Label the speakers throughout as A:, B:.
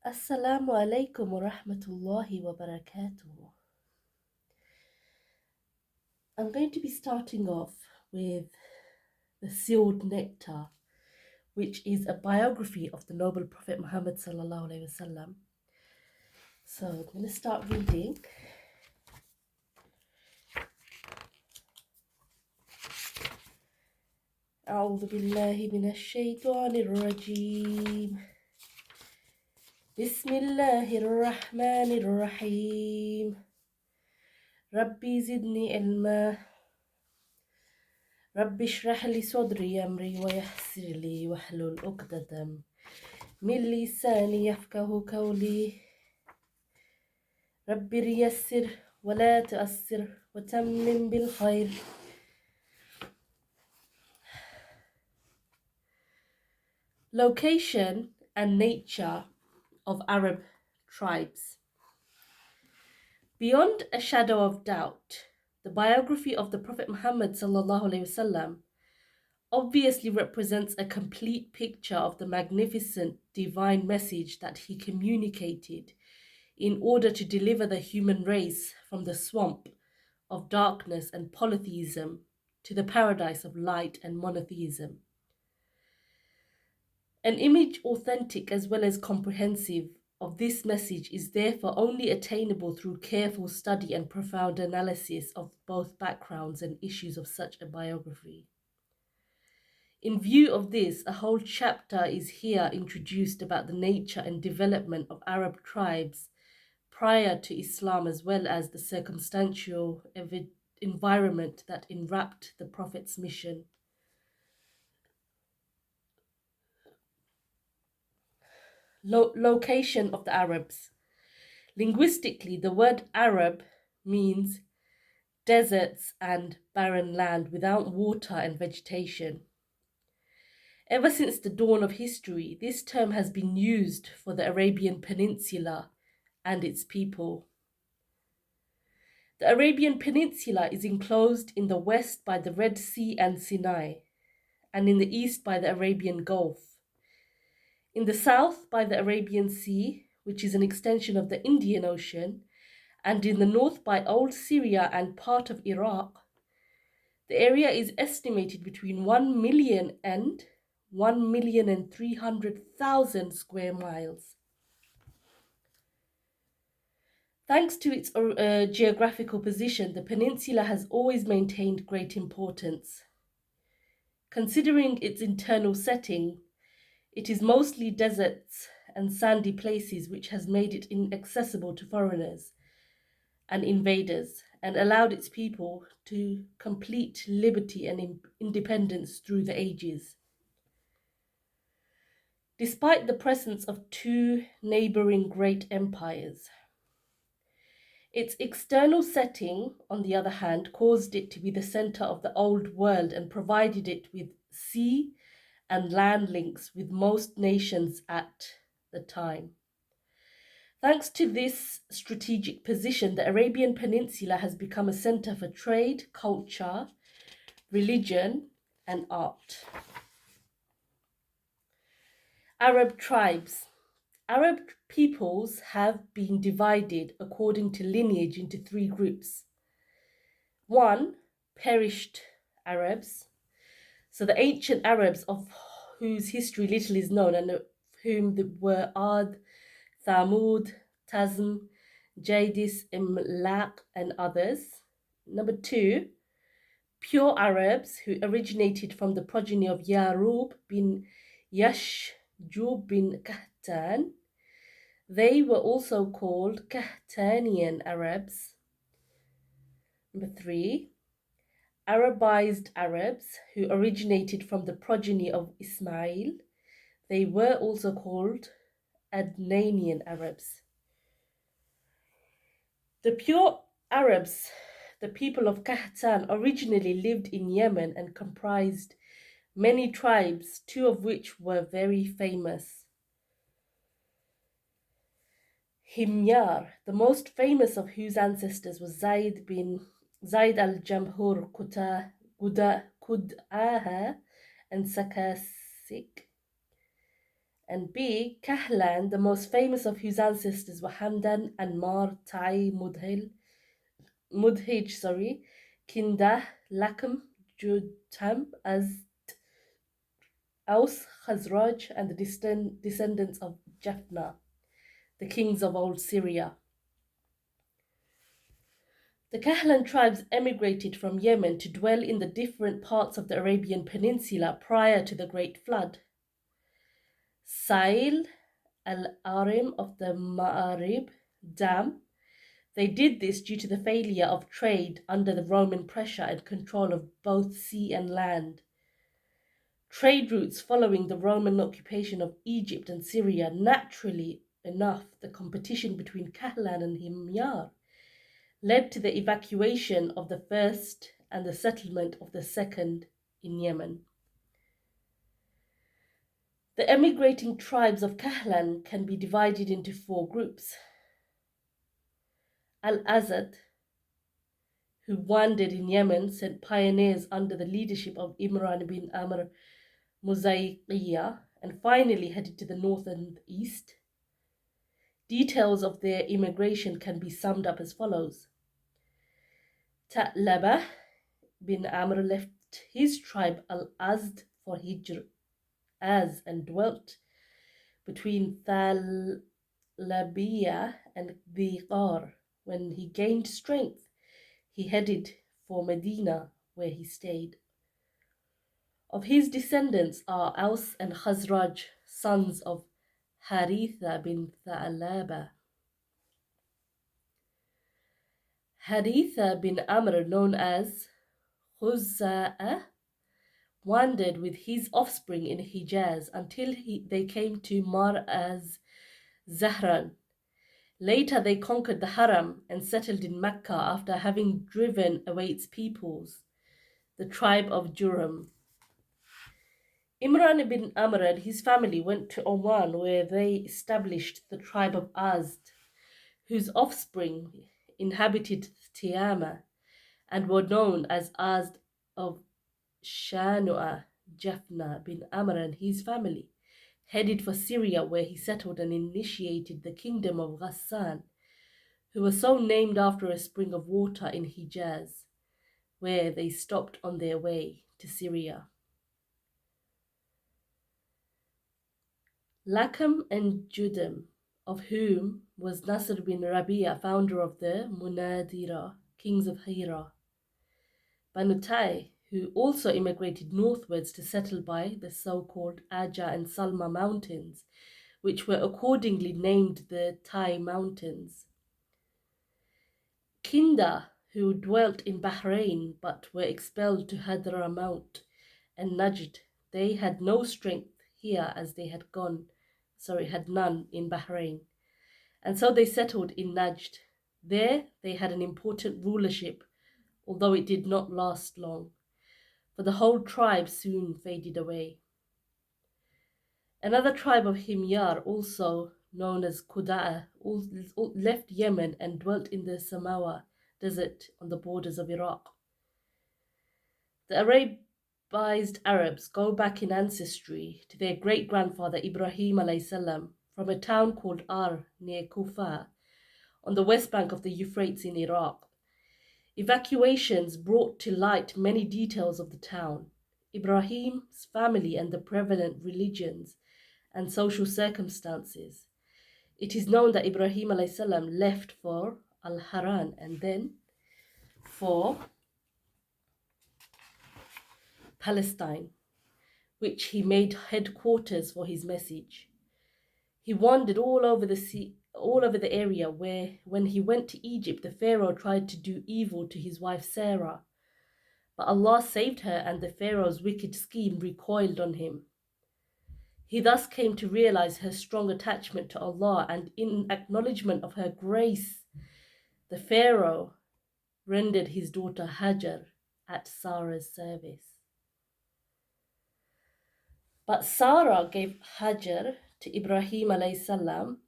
A: Assalamu alaikum wa rahmatullahi wa barakatuh. I'm going to be starting off with The Sealed Nectar, which is a biography of the noble Prophet Muhammad sallallahu alaihi wasallam. So I'm going to start reading. أعوذ بالله من الشيطان الرجيم. بسم الله الرحمن الرحيم. ربي زدني علما. رب اشرح لي صدري أمري ويسر لي واحلل عقدة من لساني يفقه قولي. رب يسر ولا تؤثر وتمم بالخير. Location and nature of Arab tribes. Beyond a shadow of doubt, the biography of the Prophet Muhammad sallallahu alaihi wasallam obviously represents a complete picture of the magnificent divine message that he communicated in order to deliver the human race from the swamp of darkness and polytheism to the paradise of light and monotheism. An image authentic as well as comprehensive of this message is therefore only attainable through careful study and profound analysis of both backgrounds and issues of such a biography. In view of this, a whole chapter is here introduced about the nature and development of Arab tribes prior to Islam, as well as the circumstantial environment that enwrapped the Prophet's mission. Location of the Arabs. Linguistically, the word Arab means deserts and barren land without water and vegetation. Ever since the dawn of history, this term has been used for the Arabian Peninsula and its people. The Arabian Peninsula is enclosed in the west by the Red Sea and Sinai, and in the east by the Arabian Gulf. In the south by the Arabian Sea, which is an extension of the Indian Ocean, and in the north by Old Syria and part of Iraq. The area is estimated between 1 million and 1,300,000 square miles. Thanks to its geographical position, the peninsula has always maintained great importance. Considering its internal setting, it is mostly deserts and sandy places, which has made it inaccessible to foreigners and invaders and allowed its people to complete liberty and independence through the ages. Despite the presence of two neighboring great empires, its external setting, on the other hand, caused it to be the center of the old world and provided it with sea and land links with most nations at the time. Thanks to this strategic position, the Arabian Peninsula has become a center for trade, culture, religion, and art. Arab tribes. Arab peoples have been divided according to lineage into three groups. One, perished Arabs. So the ancient Arabs of whose history little is known and of whom were Ad, Thamud, Tazm, Jadis, Imlaq, and others. Number two, pure Arabs who originated from the progeny of Yarub bin Yashjub bin Kahtan. They were also called Kahtanian Arabs. Number three, Arabized Arabs who originated from the progeny of Ismail. They were also called Adnanian Arabs. The pure Arabs, the people of Kahtan, originally lived in Yemen and comprised many tribes, two of which were very famous. Himyar, the most famous of whose ancestors was Zayd al-Jamhur Kud'aha and Sakasik, And B. Kahlan, the most famous of whose ancestors were Hamdan, Anmar, Tai, Mudhij, Kindah, Lakum, Jutam, as Aus, Khazraj, and the descendants of Japhna, the kings of old Syria. The Kahlan tribes emigrated from Yemen to dwell in the different parts of the Arabian Peninsula prior to the Great Flood. Sail al-Arim of the Ma'arib Dam. They did this due to the failure of trade under the Roman pressure and control of both sea and land. Trade routes following the Roman occupation of Egypt and Syria, naturally enough, the competition between Kahlan and Himyar led to the evacuation of the first and the settlement of the second in Yemen. The emigrating tribes of Kahlan can be divided into 4 groups. Al-Azad, who wandered in Yemen, sent pioneers under the leadership of Imran bin Amr Muzayqiyya and finally headed to the north and east. Details of their immigration can be summed up as follows. Ta'laba bin Amr left his tribe Al-Azd for Hijr and dwelt between Thalabiyah and Dhiqar. When he gained strength, he headed for Medina, where he stayed. Of his descendants are Aus and Khazraj, sons of Haritha bin Tha'laba. Haritha bin Amr, known as Khuza'ah, wandered with his offspring in Hijaz until they came to Mar az Zahran. Later they conquered the Haram and settled in Mecca after having driven away its peoples, the tribe of Juram. Imran ibn Amr and his family went to Oman, where they established the tribe of Azd, whose offspring inhabited Tiama and were known as Azd of Shanu'a. Japhna bin Amr and his family headed for Syria, where he settled and initiated the kingdom of Ghassan, who were so named after a spring of water in Hijaz, where they stopped on their way to Syria. Lakam and Judam, of whom was Nasr bin Rabia, founder of the Munadira, kings of Hira. Banu Tai, who also immigrated northwards to settle by the so-called Aja and Salma mountains, which were accordingly named the Tai Mountains. Kinda, who dwelt in Bahrain but were expelled to Hadramaut and Najd. They had no strength here as they had none in Bahrain. And so they settled in Najd. There they had an important rulership, although it did not last long, for the whole tribe soon faded away. Another tribe of Himyar, also known as Qudaa, left Yemen and dwelt in the Samawa desert on the borders of Iraq. The Arabized Arabs go back in ancestry to their great-grandfather Ibrahim alayhi from a town called Ar near Kufa on the west bank of the Euphrates in Iraq. Evacuations brought to light many details of the town, Ibrahim's family and the prevalent religions and social circumstances. It is known that Ibrahim alayhi left for Al-Haran and then for Palestine, which he made headquarters for his message. He wandered all over the area where, when he went to Egypt, the Pharaoh tried to do evil to his wife Sarah. But Allah saved her and the Pharaoh's wicked scheme recoiled on him. He thus came to realize her strong attachment to Allah, and in acknowledgement of her grace, the Pharaoh rendered his daughter Hajar at Sarah's service. But Sarah gave Hajar to Ibrahim alayhi salam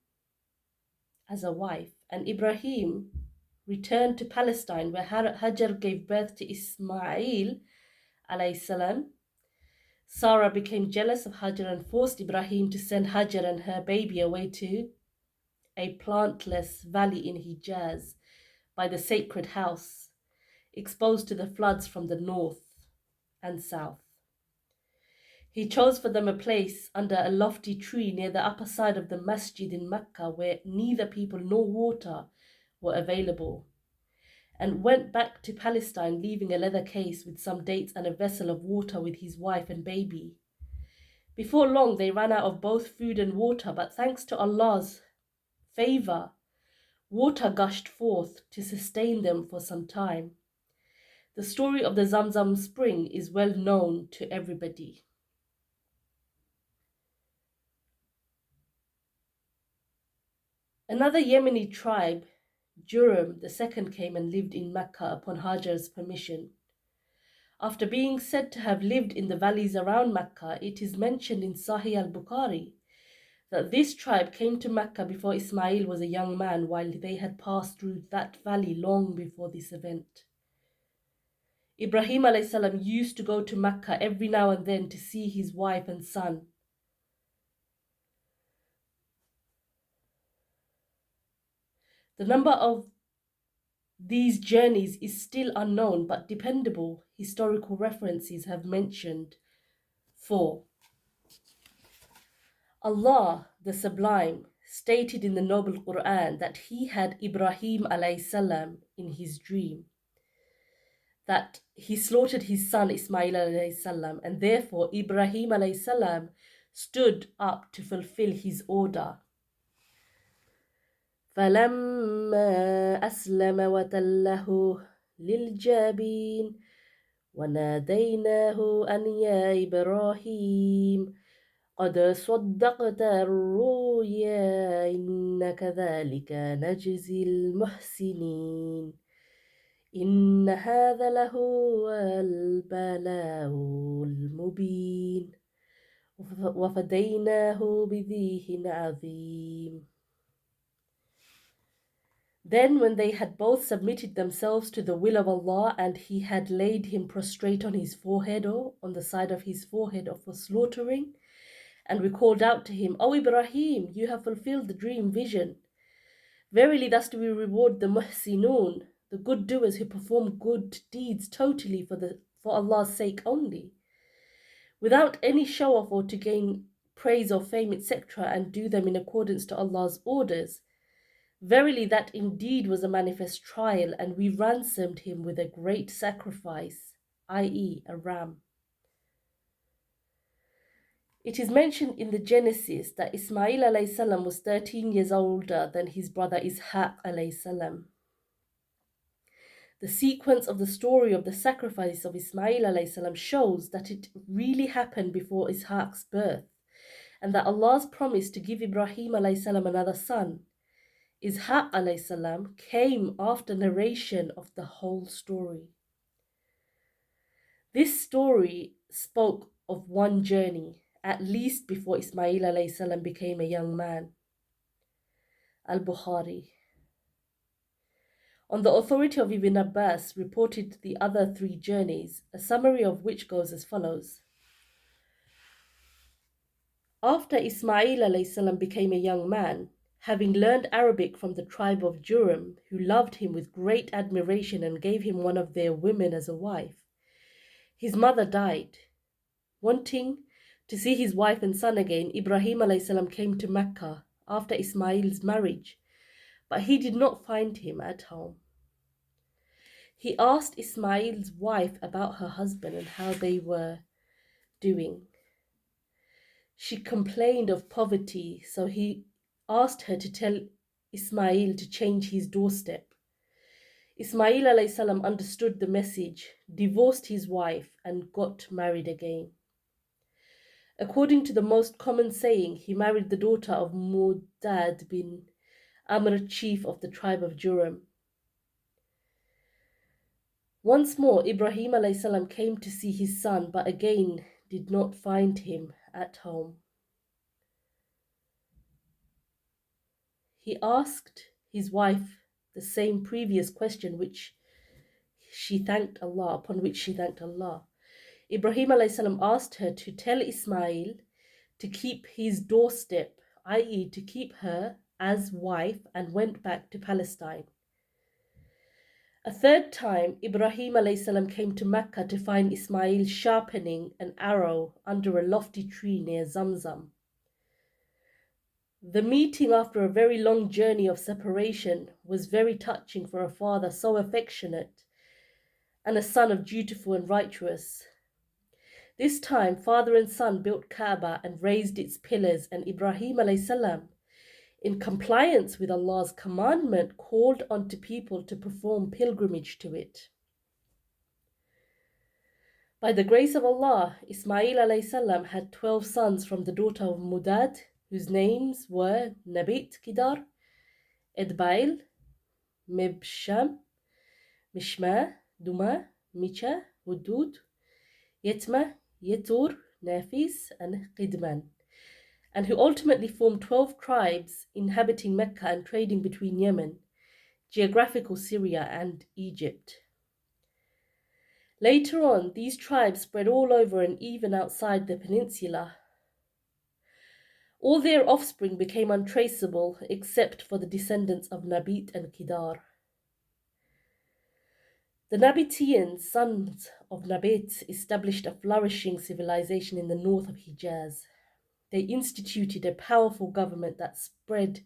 A: as a wife, and Ibrahim returned to Palestine, where Hajar gave birth to Ismail alayhi salam. Sarah became jealous of Hajar and forced Ibrahim to send Hajar and her baby away to a plantless valley in Hijaz by the sacred house, exposed to the floods from the north and south. He chose for them a place under a lofty tree near the upper side of the masjid in Mecca where neither people nor water were available, and went back to Palestine, leaving a leather case with some dates and a vessel of water with his wife and baby. Before long, they ran out of both food and water, but thanks to Allah's favor, water gushed forth to sustain them for some time. The story of the Zamzam spring is well known to everybody. Another Yemeni tribe, Jurhum II, came and lived in Mecca upon Hajar's permission. After being said to have lived in the valleys around Mecca, it is mentioned in Sahih al-Bukhari that this tribe came to Mecca before Ismail was a young man, while they had passed through that valley long before this event. Ibrahim a.s. used to go to Mecca every now and then to see his wife and son. The number of these journeys is still unknown, but dependable historical references have mentioned 4. Allah, the Sublime, stated in the Noble Quran that He had Ibrahim a.s. in his dream, that He slaughtered his son Ismail a.s. and therefore Ibrahim a.s. stood up to fulfill His order. فَلَمَّا أَسْلَمَ وَتَلَّهُ لِلْجَبِينِ وَنَادَيْنَاهُ أَنْ يَا إِبْرَاهِيمُ قد صدقت الرؤيا إن كذلك نجزي المحسنين إن هذا لهو البلاء المبين وفديناه بذبح عظيم. Then when they had both submitted themselves to the will of Allah, and He had laid him prostrate on his forehead or on the side of his forehead for slaughtering, and we called out to him, O Ibrahim, you have fulfilled the dream vision. Verily thus do we reward the muhsinun, the good doers who perform good deeds totally for Allah's sake only, without any show off or to gain praise or fame, etc., and do them in accordance to Allah's orders. Verily that indeed was a manifest trial, and we ransomed him with a great sacrifice, i.e. a ram. It is mentioned in the Genesis that Ismail a.s. was 13 years older than his brother Ishaq a.s. The sequence of the story of the sacrifice of Ismail a.s. shows that it really happened before Ishaq's birth, and that Allah's promise to give Ibrahim a.s. another son, Ishaq a.s., came after narration of the whole story. This story spoke of one journey, at least before Ismail a.s. became a young man. Al-Bukhari. On the authority of Ibn Abbas, reported the other 3 journeys, a summary of which goes as follows. After Ismail a.s. became a young man, having learned Arabic from the tribe of Jurhum, who loved him with great admiration and gave him one of their women as a wife, his mother died. Wanting to see his wife and son again, Ibrahim a.s. came to Mecca after Ismail's marriage, but he did not find him at home. He asked Ismail's wife about her husband and how they were doing. She complained of poverty, so he asked her to tell Ismail to change his doorstep. Ismail a.s. understood the message, divorced his wife, and got married again. According to the most common saying, he married the daughter of Mu'dad bin Amr, chief of the tribe of Jurhum. Once more, Ibrahim a.s. came to see his son, but again did not find him at home. He asked his wife the same previous question, upon which she thanked Allah. Ibrahim alayhi salam asked her to tell Ismail to keep his doorstep, i.e., to keep her as wife, and went back to Palestine. A third time, Ibrahim alayhi salam came to Mecca to find Ismail sharpening an arrow under a lofty tree near Zamzam. The meeting after a very long journey of separation was very touching for a father so affectionate and a son of dutiful and righteous. This time, father and son built Kaaba and raised its pillars, and Ibrahim alayhi salam, in compliance with Allah's commandment, called onto people to perform pilgrimage to it. By the grace of Allah, Ismail alayhi salam had 12 sons from the daughter of Mudad, whose names were Nabit Kidar, Edbail, Mibsham, Mishma, Duma, Micha, Hudud, Yetma, Yetur, Nafis, and Qidman, and who ultimately formed 12 tribes inhabiting Mecca and trading between Yemen, geographical Syria, and Egypt. Later on, these tribes spread all over and even outside the peninsula. All their offspring became untraceable except for the descendants of Nabit and Kidar. The Nabitians, sons of Nabit, established a flourishing civilization in the north of Hijaz. They instituted a powerful government that spread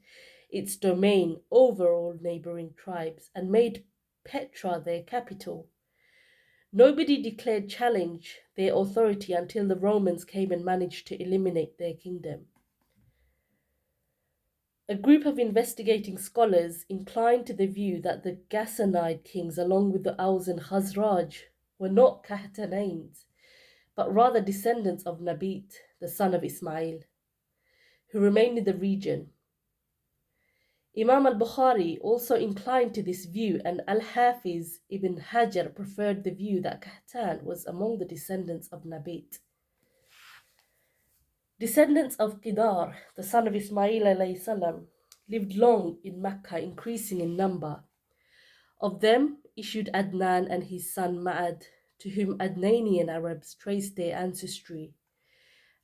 A: its domain over all neighboring tribes and made Petra their capital. Nobody declared challenge their authority until the Romans came and managed to eliminate their kingdom. A group of investigating scholars inclined to the view that the Ghassanid kings, along with the Aus and Khazraj, were not Qahtanains, but rather descendants of Nabit, the son of Ismail, who remained in the region. Imam al-Bukhari also inclined to this view, and Al-Hafiz ibn Hajar preferred the view that Qahtan was among the descendants of Nabit. Descendants of Qidar, the son of Ismail alayhi salam, lived long in Mecca, increasing in number. Of them issued Adnan and his son Ma'ad, to whom Adnanian Arabs traced their ancestry.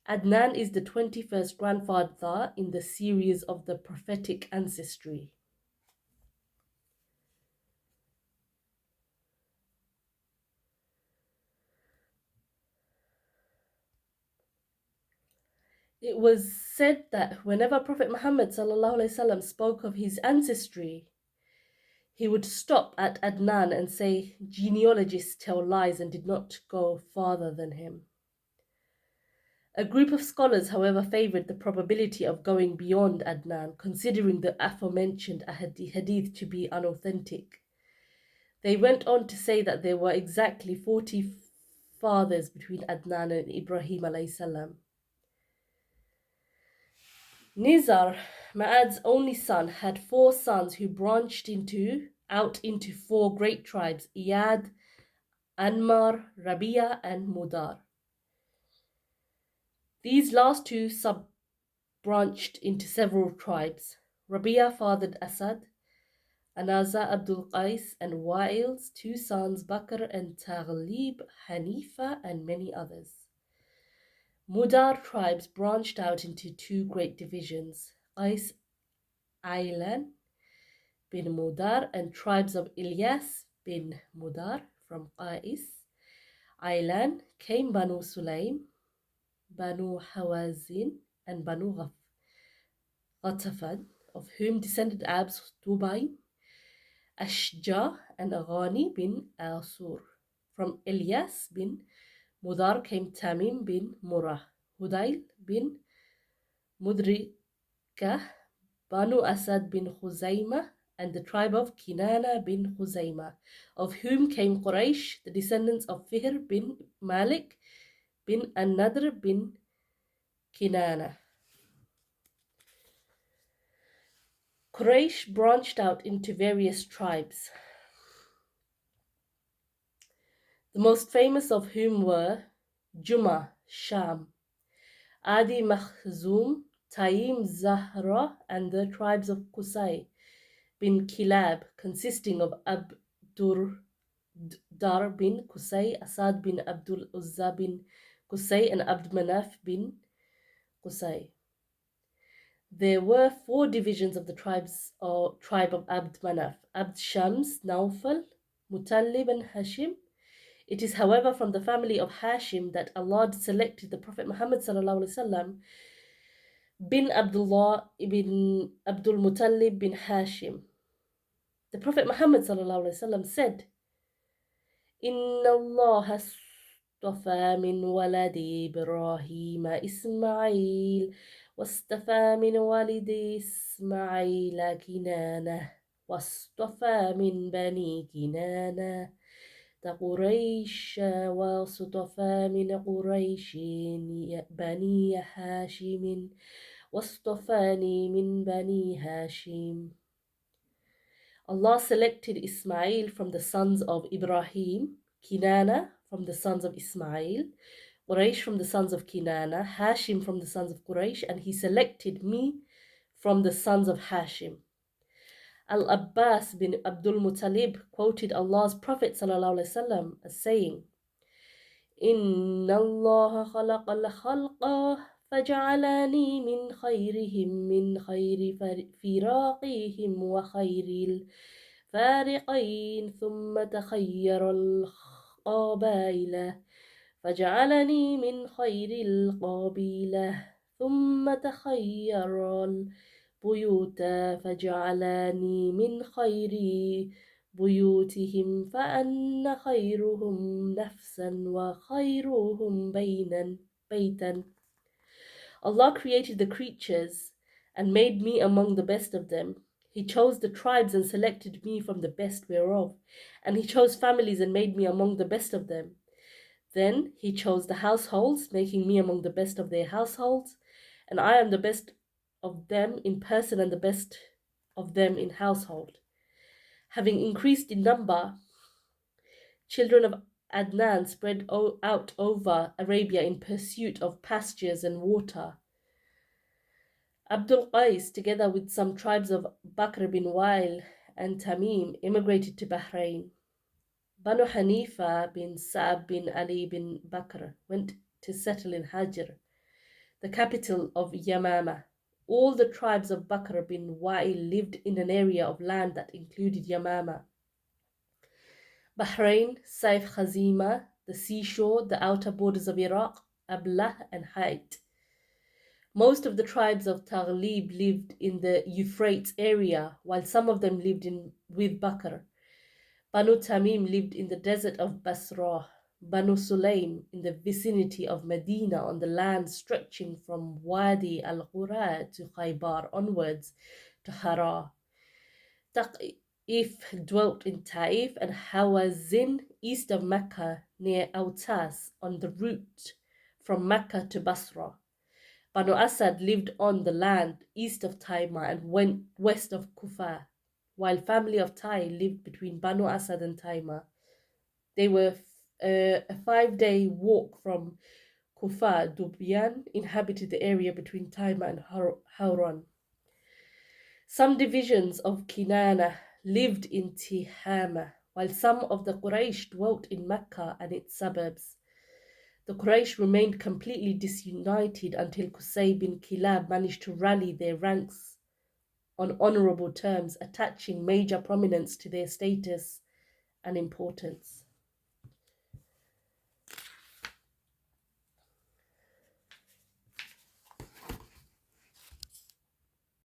A: Adnan is the 21st grandfather in the series of the prophetic ancestry. It was said that whenever Prophet Muhammad ﷺ spoke of his ancestry, he would stop at Adnan and say, genealogists tell lies, and did not go farther than him. A group of scholars, however, favored the probability of going beyond Adnan, considering the aforementioned hadith to be unauthentic. They went on to say that there were exactly 40 fathers between Adnan and Ibrahim alayhi salam. Nizar, Ma'ad's only son, had 4 sons who branched out into 4 great tribes: Iyad, Anmar, Rabia, and Mudar. These last 2 sub-branched into several tribes. Rabia fathered Asad, Anaza, Abdul Qais, and Wa'il's 2 sons, Bakr and Taghlib, Hanifa, and many others. Mudar tribes branched out into 2 great divisions: Qais Ailan bin Mudar and tribes of Ilyas bin Mudar. From Qais Ailan came Banu Sulaim, Banu Hawazin, and Banu Ghatafan, of whom descended Abs, Dubai, Ashja, and Ghani bin Asur. From Ilyas bin Mudar came Tamim bin Murrah, Hudayl bin Mudrikah, Banu Asad bin Khuzaymah, and the tribe of Kinana bin Khuzaymah, of whom came Quraysh, the descendants of Fihr bin Malik bin An-Nadr bin Kinana. Quraysh branched out into various tribes, the most famous of whom were Juma, Sham, Adi Makhzum, Taim, Zahra, and the tribes of Qusay bin Kilab, consisting of Abdur Dar bin Qusay, Asad bin Abdul Uzza bin Qusay, and Abd Manaf bin Qusay. There were 4 divisions of the tribe of Abd Manaf: Abd Shams, Naufal, Mutallib, and Hashim. It is, however, from the family of Hashim that Allah selected the Prophet Muhammad ﷺ bin Abdullah ibn Abdul Muttalib bin Hashim. The Prophet Muhammad ﷺ said, Inna Allah astafa min waladi Ibrahim Ismail wastafa min walidi Ismail Kinana wastafa min bani Kinana قريش واصطفى من قريش بني هاشم واصطفاني من بني هاشم. Allah selected Ismail from the sons of Ibrahim, Kinana from the sons of Ismail, Quraysh from the sons of Kinana, Hashim from the sons of Quraysh, and he selected me from the sons of Hashim. Al-Abbas bin Abdul Muttalib quoted Allah's Prophet ﷺ as saying, Inna Allah khalaqa al-khalqa faj'alani min khayrihim min khayri firaqihim wa khayril fariqayn thumma takhayyara al-qabaila faj'alani min khayril qabila thumma takhayyara بيوت فجعلني من خير بيوتهم فأنا خيرهم نفسا وخيرهم بيتا. Allah created the creatures and made me among the best of them. He chose the tribes and selected me from the best whereof, and he chose families and made me among the best of them. Then he chose the households, making me among the best of their households, and I am the best of them in person and the best of them in household. Having increased in number, children of Adnan spread out over Arabia in pursuit of pastures and water. Abdul Qais, together with some tribes of Bakr bin Wail and Tamim, immigrated to Bahrain. Banu Hanifa bin Sa'ab bin Ali bin Bakr went to settle in Hajr, the capital of Yamama. All the tribes of Bakr bin Wa'il lived in an area of land that included Yamama, Bahrain, Saif Khazima, the seashore, the outer borders of Iraq, Ablah, and Hayt. Most of the tribes of Taghlib lived in the Euphrates area, while some of them lived with Bakr. Banu Tamim lived in the desert of Basra. Banu Sulaim in the vicinity of Medina on the land stretching from Wadi al-Qura to Khaybar onwards to Hara. Taqif dwelt in Taif, and Hawazin east of Mecca near Autas on the route from Mecca to Basra. Banu Asad lived on the land east of Taima and went west of Kufa, while family of Tai lived between Banu Asad and Taima. They were a 5-day walk from Kufa. Dubyan inhabited the area between Taima and Hauran. Some divisions of Kinana lived in Tihama, while some of the Quraysh dwelt in Mecca and its suburbs. The Quraysh remained completely disunited until Qusay bin Kilab managed to rally their ranks on honorable terms, attaching major prominence to their status and importance.